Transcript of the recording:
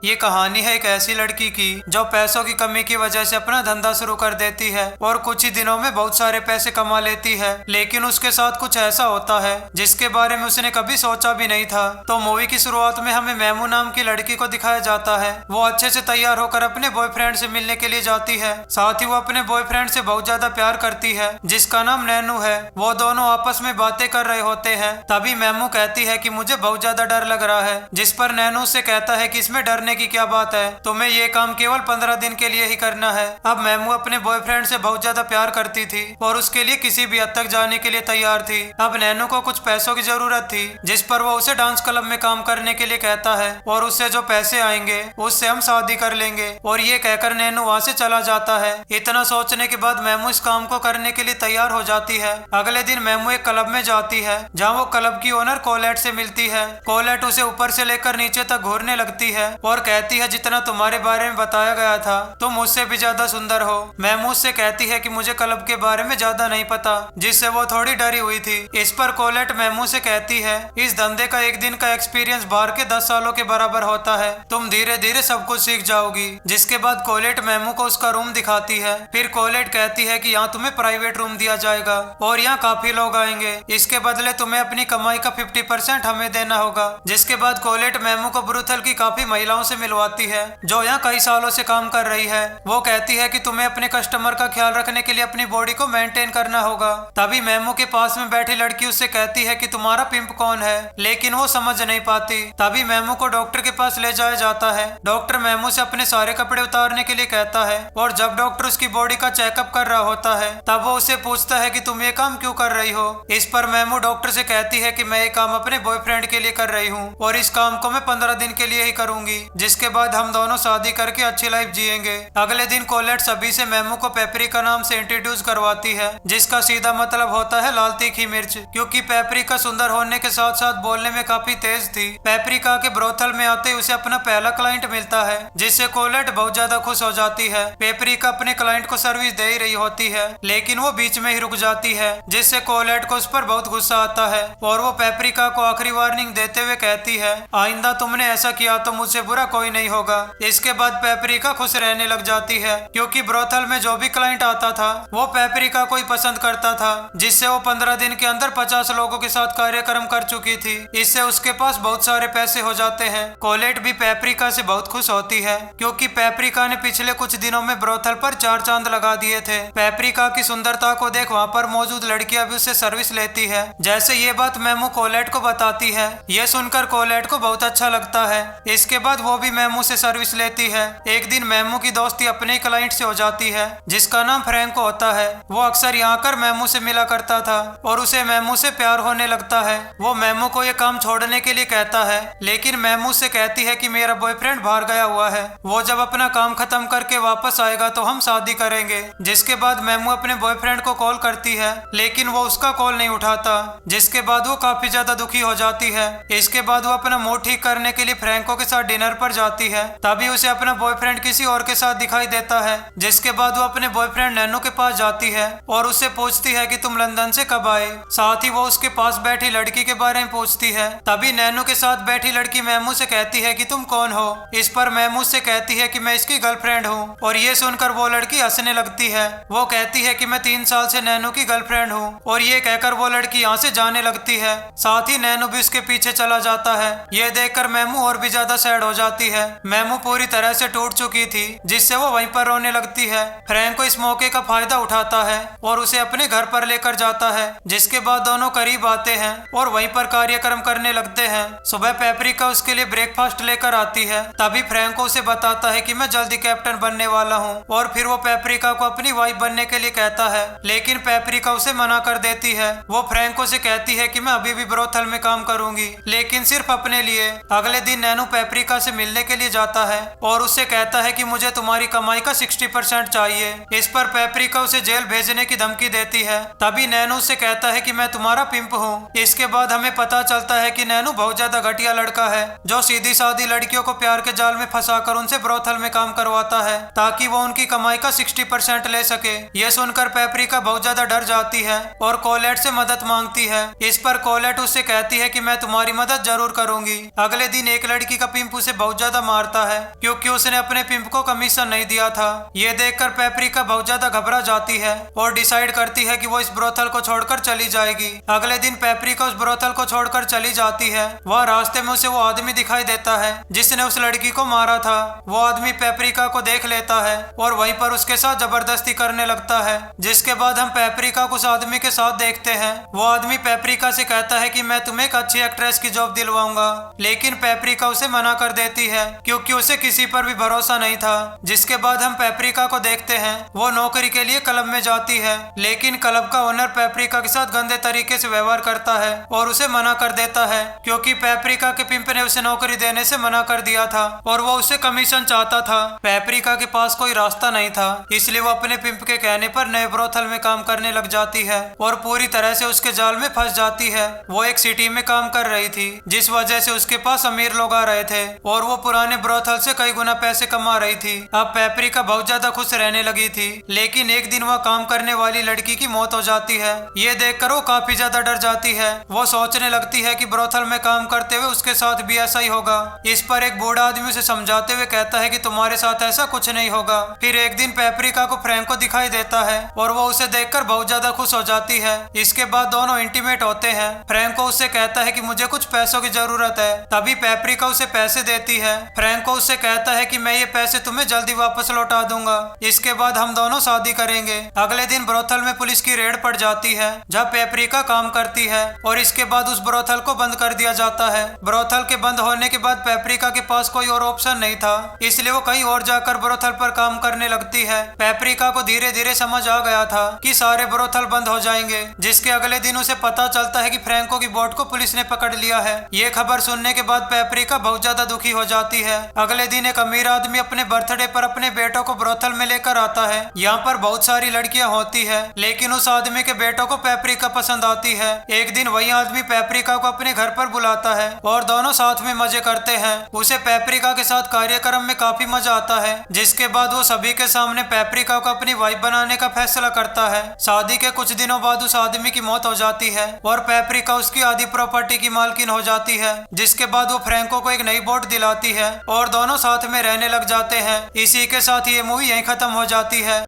ये कहानी है एक ऐसी लड़की की जो पैसों की कमी की वजह से अपना धंधा शुरू कर देती है और कुछ ही दिनों में बहुत सारे पैसे कमा लेती है, लेकिन उसके साथ कुछ ऐसा होता है जिसके बारे में उसने कभी सोचा भी नहीं था। तो मूवी की शुरुआत में हमें मैमू नाम की लड़की को दिखाया जाता है। वो अच्छे से तैयार होकर अपने बॉयफ्रेंड से मिलने के लिए जाती है। साथ ही वो अपने बॉयफ्रेंड से बहुत ज्यादा प्यार करती है जिसका नाम नैनू है। वो दोनों आपस में बातें कर रहे होते हैं। तभी मैमू कहती है कि मुझे बहुत ज्यादा डर लग रहा है, जिस पर नैनू से कहता है कि इसमें डरने की क्या बात है, तुम्हें ये काम केवल 15 दिन के लिए ही करना है। अब मैमू अपने बॉयफ्रेंड से बहुत ज्यादा प्यार करती थी और उसके लिए किसी भी हद तक जाने के लिए तैयार थी। अब नैनू को कुछ पैसों की जरूरत थी, जिस पर वो उसे डांस क्लब में काम करने के लिए कहता है और उससे जो पैसे आएंगे उससे हम शादी कर लेंगे। और ये कहकर नैनू वहाँ से चला जाता है। इतना सोचने के बाद मैमू इस काम को करने के लिए तैयार हो जाती है। अगले दिन मैमू एक क्लब में जाती है जहाँ वो क्लब की ओनर कोलेट से मिलती है। कोलेट उसे ऊपर से लेकर नीचे तक घूरने लगती है और कहती है जितना तुम्हारे बारे में बताया गया था तुम मुझसे भी ज्यादा सुंदर हो। मैमू उससे कहती है कि मुझे क्लब के बारे में ज्यादा नहीं पता, जिससे वो थोड़ी डरी हुई थी। इस पर कोलेट मैमू से कहती है इस धंधे का एक दिन का एक्सपीरियंस बाहर के 10 सालों के बराबर होता है, तुम धीरे धीरे सब कुछ सीख जाओगी। जिसके बाद कोलेट मैमू को उसका रूम दिखाती है। फिर कोलेट कहती है कि यहाँ तुम्हें प्राइवेट रूम दिया जाएगा और यहाँ काफी लोग आएंगे, इसके बदले तुम्हें अपनी कमाई का 50% हमें देना होगा। जिसके बाद कोलेट मैमू को ब्रूथल की काफी महिलाओं से मिलवाती है जो यहाँ कई सालों से काम कर रही है। वो कहती है कि तुम्हें अपने कस्टमर का ख्याल रखने के लिए अपनी बॉडी को मेंटेन करना होगा। तभी मैमू के पास में बैठी लड़की उससे कहती है कि तुम्हारा पिंप कौन है, लेकिन वो समझ नहीं पाती। तभी मैमू को डॉक्टर के पास ले जाया जाता है। डॉक्टर मैमू से अपने सारे कपड़े उतारने के लिए कहता है और जब डॉक्टर उसकी बॉडी का चेकअप कर रहा होता है तब वो उससे पूछता है कि तुम ये काम क्यों कर रही हो। इस पर मैमू डॉक्टर से कहती है कि मैं ये काम अपने बॉयफ्रेंड के लिए कर रही हूँ और इस काम को मैं 15 दिन के लिए ही करूंगी, जिसके बाद हम दोनों शादी करके अच्छी लाइफ जिएंगे। अगले दिन कोलेट सभी से मैमू को पेपरिका नाम से इंट्रोड्यूस करवाती है, जिसका सीधा मतलब होता है लाल तीखी मिर्च, क्योंकि पेपरिका सुंदर होने के साथ साथ बोलने में काफी तेज थी। पेपरिका के ब्रोथल में आते ही उसे अपना पहला क्लाइंट मिलता है, जिससे कोलेट बहुत ज्यादा खुश हो जाती है। पेपरिका अपने क्लाइंट को सर्विस दे ही रही होती है, लेकिन वो बीच में ही रुक जाती है, जिससे कोलेट को उस पर बहुत गुस्सा आता है और वो पेपरिका को आखिरी वार्निंग देते हुए कहती है आइंदा तुमने ऐसा किया तो मुझसे बुरा कोई नहीं होगा। इसके बाद पेपरिका खुश रहने लग जाती है, क्योंकि ब्रोथल में जो भी क्लाइंट आता था वो पेपरिका को ही पसंद करता था, जिससे वो 15 दिन के अंदर 50 लोगों के साथ कार्यक्रम कर चुकी थी। इससे उसके पास बहुत सारे पैसे हो जाते हैं। कोलेट भी पेपरिका से बहुत खुश होती है, क्योंकि पेपरिका ने पिछले कुछ दिनों में ब्रोथल पर 4 चांद लगा दिए थे। पेपरिका की सुंदरता को देख वहाँ पर मौजूद लड़कियां भी उससे सर्विस लेती है। जैसे ये बात मैमू कोलेट को बताती है, ये सुनकर कोलेट को बहुत अच्छा लगता है। इसके बाद वो भी मैमू से सर्विस लेती है। एक दिन मैमू की दोस्ती अपने क्लाइंट से हो जाती है, जिसका नाम फ्रैंको होता है। वो अक्सर यहाँ कर मैमू से मिला करता था और उसे मैमू से प्यार होने लगता है। वो मैमू को ये काम छोड़ने के लिए कहता है, लेकिन मैमू से कहती है कि मेरा बॉयफ्रेंड बाहर गया हुआ है, वो जब अपना काम खत्म करके वापस आएगा तो हम शादी करेंगे। जिसके बाद मैमू अपने बॉयफ्रेंड को कॉल करती है, लेकिन वो उसका कॉल नहीं उठाता, जिसके बाद वो काफी ज्यादा दुखी हो जाती है। इसके बाद वो अपना मूड ठीक करने के लिए फ्रैंको के साथ डिनर पर जाती है। तभी उसे अपना बॉयफ्रेंड किसी और के साथ दिखाई देता है। जिसके बाद वो अपने बॉयफ्रेंड नैनू के पास जाती है और उससे पूछती है कि तुम लंदन से कब आए। साथ ही वो उसके पास बैठी लड़की के बारे में पूछती है। तभी नैनू के साथ बैठी लड़की मैमू से कहती है कि तुम कौन हो। इस पर मैमू से कहती है कि मैं इसकी गर्लफ्रेंड हूँ और ये सुनकर वो लड़की हंसने लगती है। वो कहती है कि मैं 3 साल से नैनू की गर्लफ्रेंड हूँ और ये कहकर वो लड़की यहाँ से जाने लगती है। साथ ही नैनू भी उसके पीछे चला जाता है। ये देखकर मैमू और भी ज्यादा सैड हो जाती है। मैमू पूरी तरह से टूट चुकी थी, जिससे वो वहीं पर रोने लगती है। फ्रैंको इस मौके का फायदा उठाता है और उसे अपने घर पर लेकर जाता है। जिसके बाद दोनों करीब आते हैं और वहीं पर कार्यक्रम करने लगते हैं। सुबह पेपरिका उसके लिए ब्रेकफास्ट लेकर आती है। तभी फ्रैंको उसे बताता है कि मैं जल्दी कैप्टन बनने वाला हूँ और फिर वो पेपरिका को अपनी वाइफ बनने के लिए कहता है, लेकिन पेपरिका उसे मना कर देती है। वो फ्रैंको से कहती है कि मैं अभी भी ब्रोथल में काम करूंगी, लेकिन सिर्फ अपने लिए। अगले दिन नैनू पेपरिका से मिलने के लिए जाता है और उससे कहता है कि मुझे तुम्हारी कमाई का 60% चाहिए। इस पर पेपरिका उसे जेल भेजने की धमकी देती है। तभी नैनू से कहता है कि मैं तुम्हारा पिंप हूँ। इसके बाद हमें पता चलता है कि नैनू बहुत ज्यादा घटिया लड़का है, जो सीधी सादी लड़कियों को प्यार के जाल में फंसाकर उनसे ब्रोथल में काम करवाता है ताकि वो उनकी कमाई का 60% ले सके। ये सुनकर पेपरिका बहुत ज्यादा डर जाती है और कोलेट से मदद मांगती है। इस पर कोलेट उससे कहती है कि मैं तुम्हारी मदद जरूर करूंगी। अगले दिन एक लड़की का पिंप उसे बहुत बहुत ज्यादा मारता है क्योंकि उसने अपने पिंप को कमीशन नहीं दिया था। ये देखकर पेपरिका बहुत ज्यादा घबरा जाती है और डिसाइड करती है कि वो इस ब्रोथल को छोड़कर चली जाएगी। अगले दिन पेपरिका उस ब्रोथल को छोड़कर चली जाती है। वह रास्ते में उसे वो आदमी दिखाई देता है जिसने उस लड़की को मारा था। वो आदमी पेपरिका को देख लेता है और वहीं पर उसके साथ जबरदस्ती करने लगता है, जिसके बाद हम पेपरिका को उस आदमी के साथ देखते हैं। वो आदमी पेपरिका से कहता है कि मैं तुम्हें एक अच्छी एक्ट्रेस की जॉब दिलवाऊंगा, लेकिन पेपरिका उसे मना कर देती है क्योंकि उसे किसी पर भी भरोसा नहीं था। जिसके बाद हम पेपरिका को देखते हैं, वो नौकरी के लिए क्लब में जाती है, लेकिन क्लब का ओनर पेपरिका के साथ गंदे तरीके से व्यवहार करता है और उसे मना कर देता है क्योंकि पेपरिका के पिंप ने उसे नौकरी देने से मना कर दिया था और वो उसे कमीशन चाहता था। पेपरिका के पास कोई रास्ता नहीं था, इसलिए वो अपने पिंप के कहने पर नए ब्रोथल में काम करने लग जाती है और पूरी तरह से उसके जाल में फंस जाती है। वो एक सिटी में काम कर रही थी, जिस वजह से उसके पास अमीर लोग आ रहे थे और वो पुराने ब्रोथल से कई गुना पैसे कमा रही थी। अब पेपरिका बहुत ज्यादा खुश रहने लगी थी, लेकिन एक दिन वह काम करने वाली लड़की की मौत हो जाती है। ये देखकर वो काफी ज्यादा डर जाती है। वो सोचने लगती है कि ब्रोथल में काम करते हुए उसके साथ भी ऐसा ही होगा। इस पर एक बूढ़ा आदमी उसे समझाते हुए कहता है कि तुम्हारे साथ ऐसा कुछ नहीं होगा। फिर एक दिन पेपरिका को फ्रैंको दिखाई देता है और वो उसे देखकर बहुत ज्यादा खुश हो जाती है। इसके बाद दोनों इंटीमेट होते हैं। फ्रैंको उससे कहता है कि मुझे कुछ पैसों की जरूरत है, तभी पेपरिका उसे पैसे देती है। फ्रैंको उससे कहता है कि मैं ये पैसे तुम्हें जल्दी वापस लौटा दूंगा, इसके बाद हम दोनों शादी करेंगे। अगले दिन ब्रोथल में पुलिस की रेड पड़ जाती है जहाँ पेपरिका काम करती है और इसके बाद उस ब्रोथल को बंद कर दिया जाता है। ब्रोथल के बंद होने के बाद पेपरिका के पास कोई और ऑप्शन नहीं था, इसलिए वो कहीं और जाकर ब्रोथल पर काम करने लगती है। पेपरिका को धीरे धीरे समझ आ गया था कि सारे ब्रोथल बंद हो जाएंगे, जिसके अगले दिन उसे पता चलता है कि फ्रैंको की बोट को पुलिस ने पकड़ लिया है। ये खबर सुनने के बाद पेपरिका बहुत ज्यादा दुखी हो जाती है। अगले दिन एक अमीर आदमी अपने बर्थडे पर अपने बेटों को ब्रोथल में लेकर आता है। यहाँ पर बहुत सारी लड़कियां होती है, लेकिन उस आदमी के बेटों को पेपरिका पसंद आती है। एक दिन वही आदमी पेपरिका को अपने घर पर बुलाता है और दोनों साथ में मजे करते हैं। उसे पेपरिका के साथ कार्यक्रम में काफी मजा आता है, जिसके बाद वो सभी के सामने पेपरिका को अपनी वाइफ बनाने का फैसला करता है। शादी के कुछ दिनों बाद उस आदमी की मौत हो जाती है और पेपरिका उसकी आधी प्रॉपर्टी की मालकिन हो जाती है। जिसके बाद वो फ्रैंको को एक नई बोट दिलाती है और दोनों साथ में रहने लग जाते हैं। इसी के साथ ये मूवी यहीं खत्म हो जाती है।